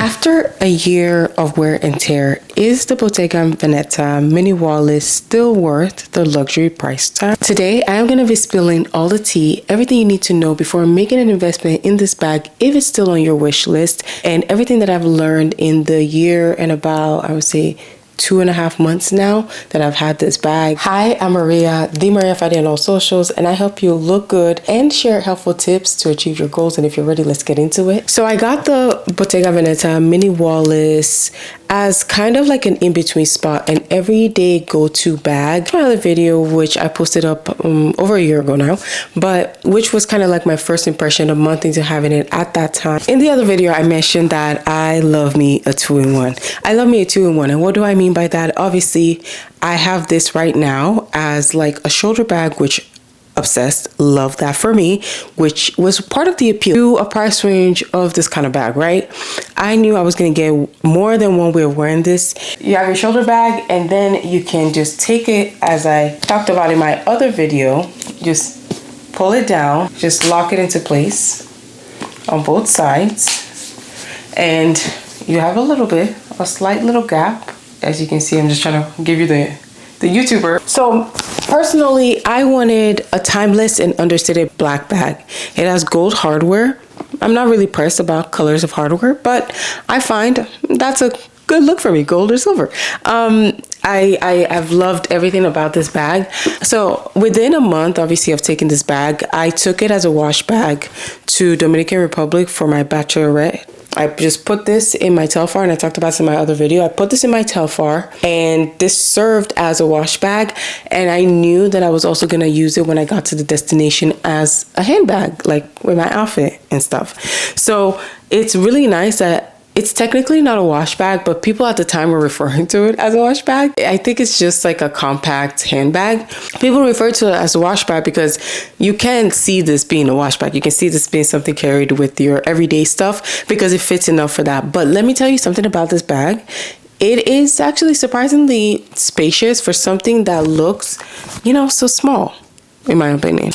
After a year of wear and tear, is the Bottega Veneta Mini Wallace still worth the luxury price tag? Today, I am going to be spilling all the tea, everything you need to know before making an investment in this bag if it's still on your wish list, and everything that I've learned in the year and about, I would say, 2.5 months now that I've had this bag. Hi, I'm Maria, the Maria Friday on all socials, and I help you look good and share helpful tips to achieve your goals. And if you're ready, let's get into it. So I got the Bottega Veneta Mini Wallace as kind of like an in-between spot, an everyday go-to bag. My other video, which I posted up over a year ago now, but which was kind of like my first impression a month into having it at that time. In the other video, I mentioned that I love me a two-in-one. I love me a two-in-one, and what do I mean by that? Obviously, I have this right now as like a shoulder bag, which obsessed, love that for me, which was part of the appeal to a price range of this kind of bag, right? I knew I was going to get more than one way of wearing this. You have your shoulder bag, and then you can just take it, as I talked about in my other video, just pull it down, just lock it into place on both sides, and you have a slight little gap. As you can see, I'm just trying to give you the YouTuber. So personally, I wanted a timeless and understated black bag. It has gold hardware. I'm not really pressed about colors of hardware, but I find that's a good look for me, gold or silver. I've loved everything about this bag. So within a month, obviously, of taking this bag, I took it as a wash bag to Dominican Republic for my bachelorette. I just put this in my Telfar, and I talked about this in my other video. I put this in my Telfar, and this served as a wash bag, and I knew that I was also going to use it when I got to the destination as a handbag, like with my outfit and stuff. So it's really nice that it's technically not a wash bag, but people at the time were referring to it as a wash bag. I think it's just like a compact handbag. People refer to it as a wash bag because you can see this being a wash bag. You can see this being something carried with your everyday stuff because it fits enough for that. But let me tell you something about this bag. It is actually surprisingly spacious for something that looks, so small, in my opinion.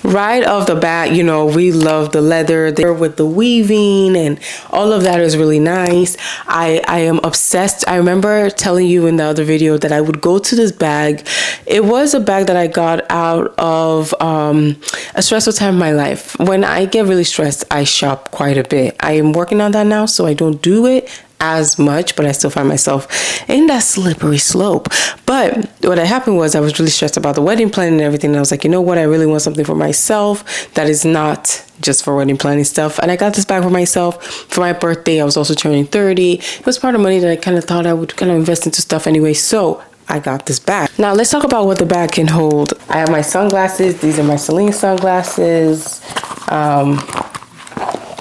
Right off the bat, we love the leather there with the weaving, and all of that is really nice. I am obsessed. I remember telling you in the other video that I would go to this bag. It was a bag that I got out of a stressful time in my life. When I get really stressed, I shop quite a bit. I am working on that now, so I don't do it as much, but I still find myself in that slippery slope. But what had happened was I was really stressed about the wedding planning and everything, and I was like, you know what, I really want something for myself that is not just for wedding planning stuff. And I got this bag for myself for my birthday. I was also turning 30. It was part of money that I kind of thought I would kind of invest into stuff anyway, so I got this bag. Now let's talk about what the bag can hold. I have my sunglasses. These are my Celine sunglasses.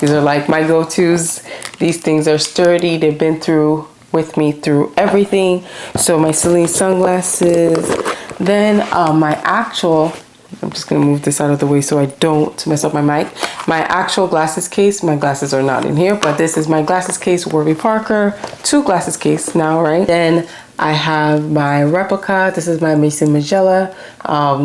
These are like my go-tos. These things are sturdy. They've been with me through everything. So my Celine sunglasses. Then I'm just gonna move this out of the way so I don't mess up my mic. My actual glasses case, my glasses are not in here, but this is my glasses case, Warby Parker, 2 glasses case now, right? Then I have my replica. This is my Maison Margiela.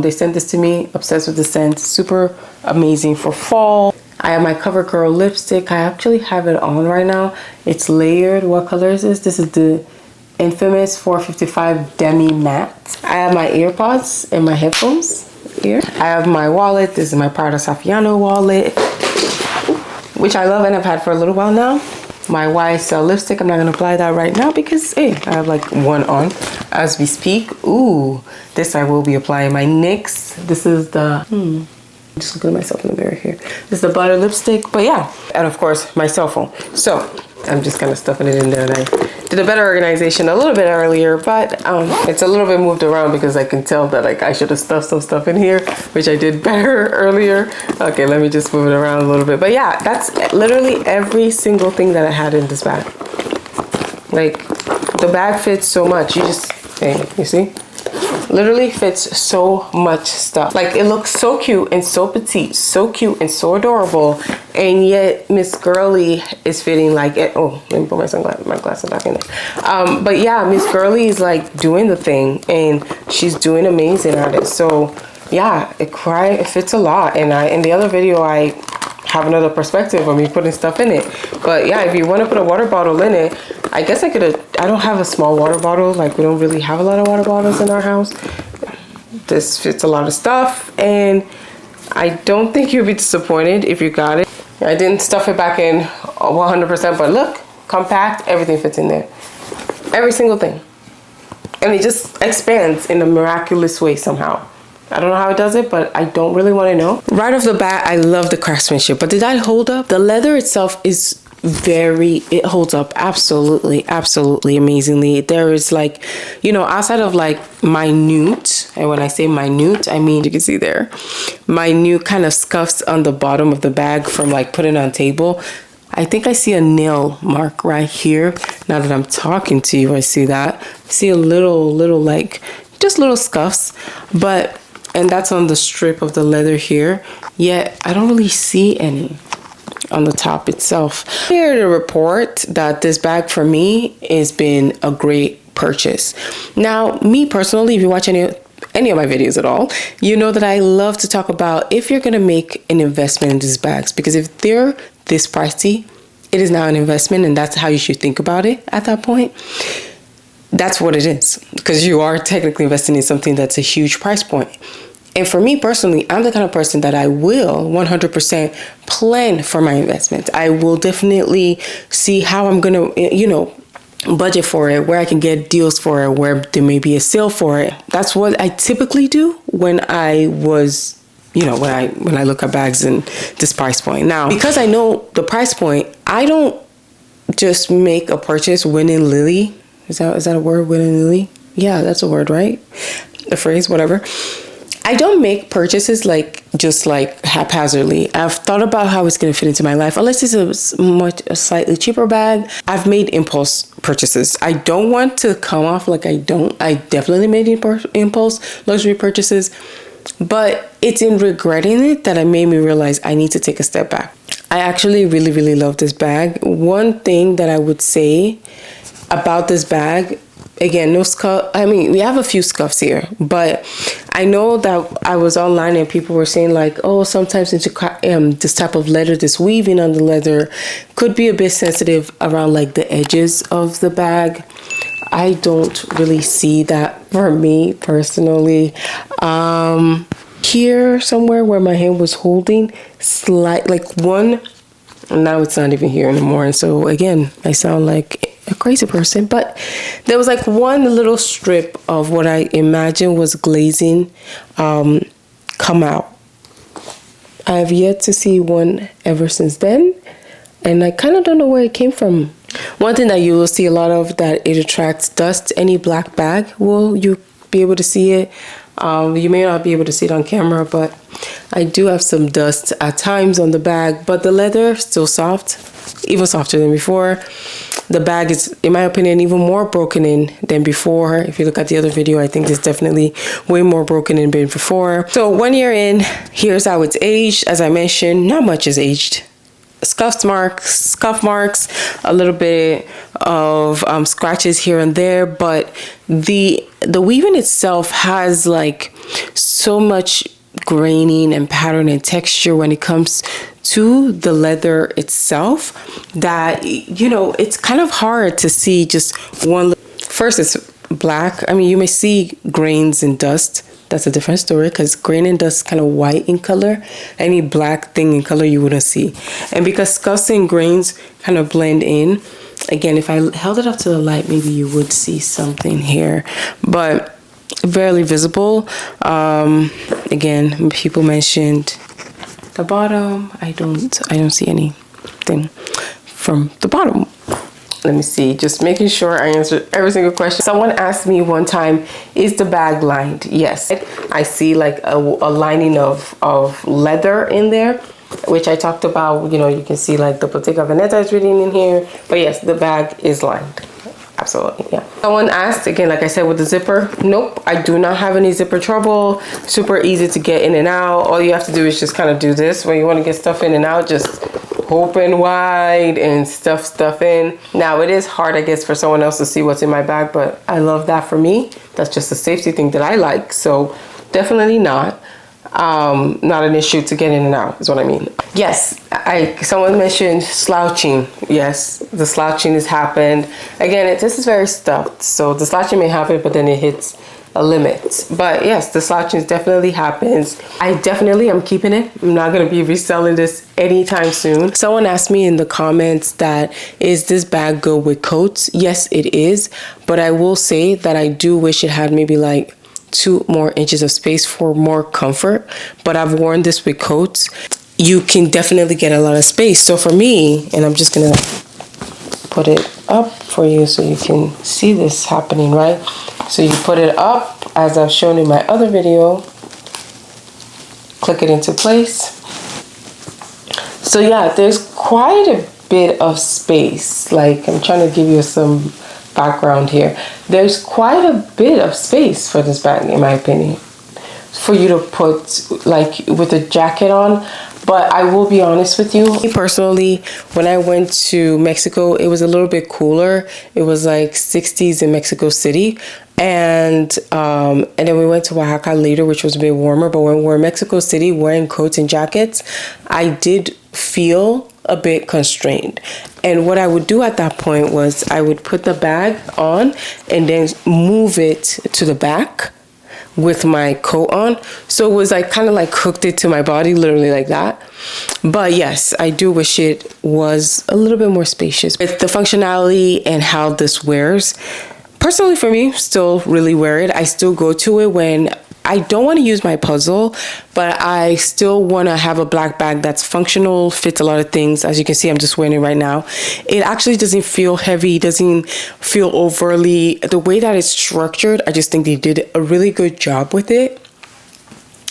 They sent this to me, obsessed with the scent, super amazing for fall. I have my CoverGirl lipstick. I actually have it on right now. It's layered. What color is this? This is the infamous 455 Demi Matte. I have my earpods and my headphones here. I have my wallet. This is my Prada Saffiano wallet, which I love and I've had for a little while now. My YSL lipstick. I'm not going to apply that right now because, hey, I have like one on as we speak. Ooh, this I will be applying. My NYX. This is the... just looking at myself in the mirror here. This is the butter lipstick, but yeah. And of course, my cell phone. So I'm just kind of stuffing it in there, and I did a better organization a little bit earlier, but it's a little bit moved around because I can tell that like I should have stuffed some stuff in here, which I did better earlier. Okay, let me just move it around a little bit. But yeah, that's literally every single thing that I had in this bag. Like, the bag fits so much. You see? Literally fits so much stuff. Like, it looks so cute and so petite, so cute and so adorable, and yet Miss Girly is fitting like it. Oh, let me put my glasses back in there. But yeah, Miss Girly is like doing the thing, and she's doing amazing at it. So yeah, it fits a lot. And in the other video, I have another perspective of me putting stuff in it. But yeah, if you want to put a water bottle in it, I guess I don't have a small water bottle. Like, we don't really have a lot of water bottles in our house. This fits a lot of stuff, and I don't think you'll be disappointed if you got it. I didn't stuff it back in 100%, but look, compact, everything fits in there. Every single thing. And it just expands in a miraculous way somehow. I don't know how it does it, but I don't really want to know. Right off the bat, I love the craftsmanship, but did that hold up? The leather itself is it holds up absolutely amazingly. There is, like, you know, outside of like minute, and when I say minute, I mean, you can see there, minute kind of scuffs on the bottom of the bag from like putting it on table. I think I see a nail mark right here. Now that I'm talking to you, I see that. I see a little like, just little scuffs, and that's on the strip of the leather here. Yet I don't really see any on the top itself. I'm here to report that this bag for me has been a great purchase. Now, me personally, if you watch any of my videos at all, you know that I love to talk about if you're going to make an investment in these bags, because if they're this pricey, it is now an investment, and that's how you should think about it at that point. That's what it is, because you are technically investing in something that's a huge price point. And for me personally, I'm the kind of person that I will 100% plan for my investment. I will definitely see how I'm going to, you know, budget for it, where I can get deals for it, where there may be a sale for it. That's what I typically do when I was, you know, when I look at bags in this price point. Now, because I know the price point, I don't just make a purchase willy-nilly. Is that a word, willy-nilly? Yeah, that's a word, right? A phrase, whatever. I don't make purchases just haphazardly. I've thought about how it's going to fit into my life. Unless it's a slightly cheaper bag, I've made impulse purchases. I don't want to come off like I don't. I definitely made impulse luxury purchases, but it's in regretting it that it made me realize I need to take a step back. I actually really, really love this bag. One thing that I would say about this bag, again, no scuff. I mean, we have a few scuffs here, but I know that I was online and people were saying like, oh, sometimes this type of leather, this weaving on the leather could be a bit sensitive around like the edges of the bag. I don't really see that for me personally. Here somewhere where my hand was holding, now it's not even here anymore. And so again, I sound like a crazy person, but there was like one little strip of what I imagine was glazing come out. I have yet to see one ever since then, and I kind of don't know where it came from. One thing that you will see a lot of, that it attracts dust. Any black bag, will you be able to see it? You may not be able to see it on camera, but I do have some dust at times on the bag, but the leather still soft, even softer than before. The bag is, in my opinion, even more broken in than before. If you look at the other video, I think it's definitely way more broken in than before. So 1 year in, here's how it's aged. As I mentioned, not much is aged. Scuff marks, a little bit of scratches here and there, but the weaving itself has like so much graining and pattern and texture when it comes to the leather itself that, you know, it's kind of hard to see just one. First, it's black. I mean, you may see grains and dust. That's a different story, because grain and dust is kind of white in color. Any black thing in color you wouldn't see. And because scuffs and grains kind of blend in, again, if I held it up to the light, maybe you would see something here, but barely visible. Again, people mentioned the bottom. I don't see anything from the bottom. Let me see, just making sure I answered every single question. Someone asked me one time, is the bag lined? Yes, I see like a lining of leather in there, which I talked about. You know, you can see like the Bottega Veneta is written in here, but yes, the bag is lined. Absolutely, yeah. Someone asked, again, like I said, with the zipper, nope, I do not have any zipper trouble. Super easy to get in and out. All you have to do is just kind of do this. When you want to get stuff in and out, just open wide and stuff in. Now, it is hard, I guess, for someone else to see what's in my bag, but I love that for me. That's just a safety thing that I like, so definitely not. not an issue to get in and out is what I mean. Yes, someone mentioned slouching. Yes, the slouching has happened. Again, this is very stuffed, so the slouching may happen, but then it hits a limit. But yes, the slouching definitely happens. I definitely am keeping it. I'm not going to be reselling this anytime soon. Someone asked me in the comments that, is this bag good with coats? Yes, it is. But I will say that I do wish it had maybe like 2 more inches of space for more comfort. But I've worn this with coats. You can definitely get a lot of space. So for me, and I'm just going to put it up for you so you can see this happening, right? So you put it up as I've shown in my other video, click it into place. So yeah, there's quite a bit of space. Like, I'm trying to give you some background here. There's quite a bit of space for this bag, in my opinion, for you to put like with a jacket on. But I will be honest with you, personally, when I went to Mexico, it was a little bit cooler. It was like 60s in Mexico City. And then we went to Oaxaca later, which was a bit warmer. But when we were in Mexico City wearing coats and jackets, I did feel a bit constrained. And what I would do at that point was I would put the bag on and then move it to the back with my coat on. So it was like kind of like hooked it to my body, literally like that. But yes, I do wish it was a little bit more spacious. With the functionality and how this wears, personally for me, still really wear it. I still go to it when I don't want to use my puzzle, but I still want to have a black bag that's functional, fits a lot of things. As you can see, I'm just wearing it right now. It actually doesn't feel heavy, doesn't feel overly, the way that it's structured, I just think they did a really good job with it.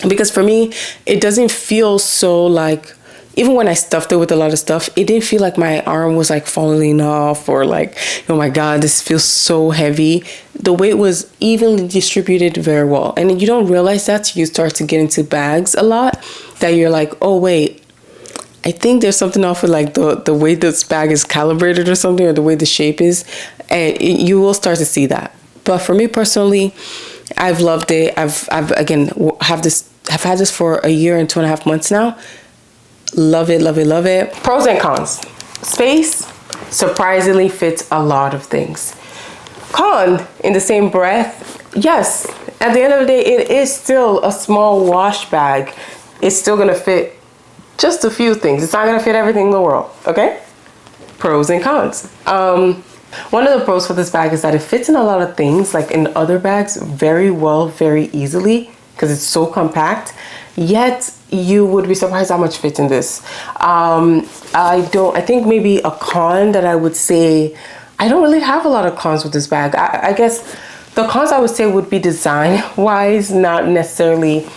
Because for me, it doesn't feel so like, even when I stuffed it with a lot of stuff, it didn't feel like my arm was like falling off or like, oh my God, this feels so heavy. The weight was evenly distributed very well. And you don't realize that till you start to get into bags a lot, that you're like, oh wait, I think there's something off with like the way this bag is calibrated or something, or the way the shape is. And you will start to see that. But for me personally, I've loved it. I've again, have had this for a year and 2.5 months now. Love it, love it, love it. Pros and cons. Space surprisingly fits a lot of things. Con, in the same breath, yes, at the end of the day, it is still a small wash bag. It's still gonna fit just a few things. It's not gonna fit everything in the world, okay? Pros and cons. One of the pros for this bag is that it fits in a lot of things, like in other bags, very well, very easily, because it's so compact. Yet you would be surprised how much fits in this. I think maybe a con that I would say, I don't really have a lot of cons with this bag. I guess the cons I would say would be design wise, not necessarily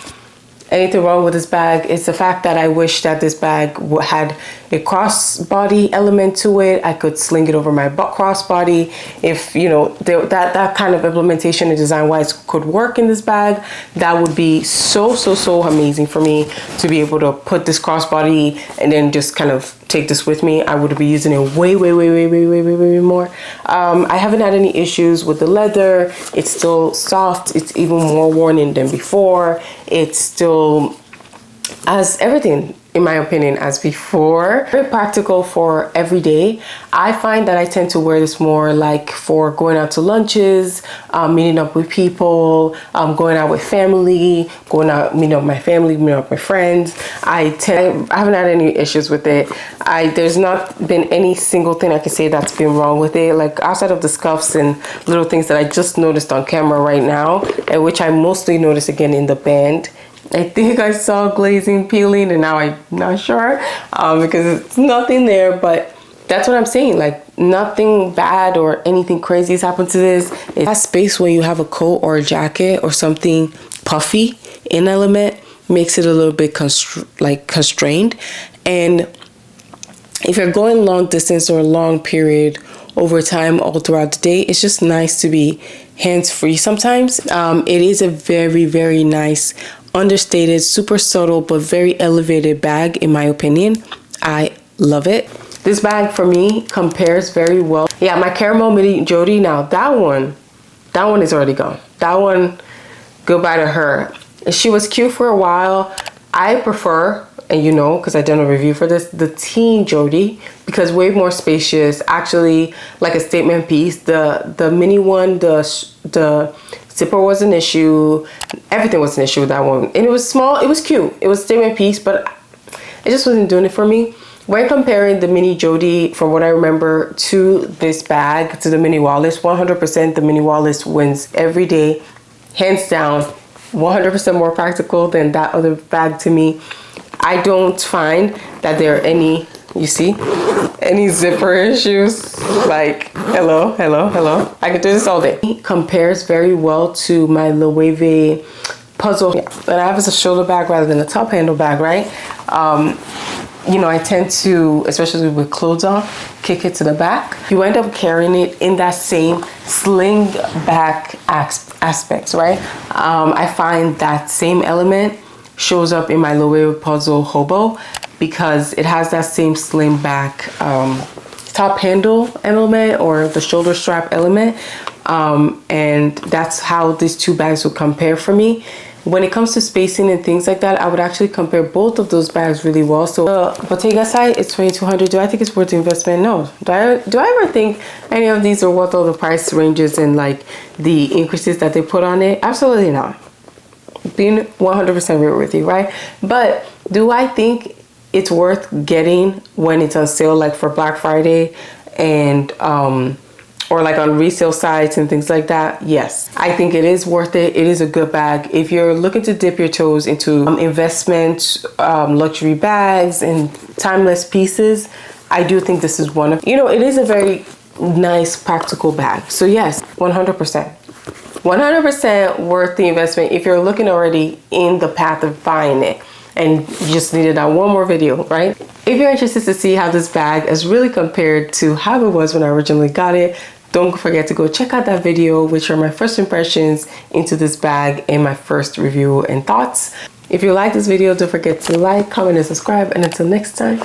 anything wrong with this bag. It's the fact that I wish that this bag had a crossbody element to it. I could sling it over my crossbody. If, you know, that kind of implementation and design wise could work in this bag, that would be so amazing for me to be able to put this crossbody and then just kind of take this with me. I would be using it way more. I haven't had any issues with the leather. It's still soft. It's even more worn in than before. It's still as everything, in my opinion, as before. Very practical for every day. I find that I tend to wear this more like for going out to lunches, meeting up with people, going out with family, meeting up with my family, meeting up with my friends. I haven't had any issues with it. There's not been any single thing I can say that's been wrong with it. Like outside of the scuffs and little things that I just noticed on camera right now, and which I mostly noticed again in the band. I think I saw glazing peeling, and now I'm not sure because it's nothing there, but that's what I'm saying. Like nothing bad or anything crazy has happened to this. It has space when you have a coat or a jacket or something puffy in element, makes it a little bit constrained. And if you're going long distance or a long period over time all throughout the day, it's just nice to be hands-free sometimes. It is a very nice, understated, super subtle, but very elevated bag, in my opinion. I love it. This bag for me compares very well. Yeah, my caramel midi Jody, now that one is already gone. That one, goodbye to her. She was cute for a while. I prefer, and you know, because I done a review for this, the teen Jodie, because way more spacious, actually like a statement piece. The mini one, the zipper was an issue, everything was an issue with that one, and it was small, it was cute, it was a statement piece, but it just wasn't doing it for me. When comparing the mini Jodie, from what I remember, to this bag, to the Mini Wallace, 100% the Mini Wallace wins every day, hands down. 100% more practical than that other bag to me. I don't find that there are any, you see, any zipper issues. Like, hello. I could do this all day. It compares very well to my Loewe puzzle that I have as a shoulder bag rather than a top handle bag, right? You know, I tend to, especially with clothes on, kick it to the back. You end up carrying it in that same sling back aspects, right? I find that same element shows up in my Loewe puzzle hobo because it has that same sling back top handle element or the shoulder strap element. And that's how these two bags would compare for me. When it comes to spacing and things like that, I would actually compare both of those bags really well. So the Bottega side is $2,200. Do I think it's worth the investment? No. Do I ever think any of these are worth all the price ranges and like the increases that they put on it? Absolutely not. Being 100% real with you, right? But do I think it's worth getting when it's on sale, like for Black Friday and or like on resale sites and things like that? Yes, I think it is worth it. It is a good bag. If you're looking to dip your toes into investment, luxury bags and timeless pieces, I do think this is one of, you know, it is a very nice practical bag. So yes, 100%. 100% worth the investment if you're looking already in the path of buying it and you just needed that one more video, right? If you're interested to see how this bag is really compared to how it was when I originally got it, don't forget to go check out that video, which are my first impressions into this bag and my first review and thoughts. If you like this video, don't forget to like, comment, and subscribe. And until next time,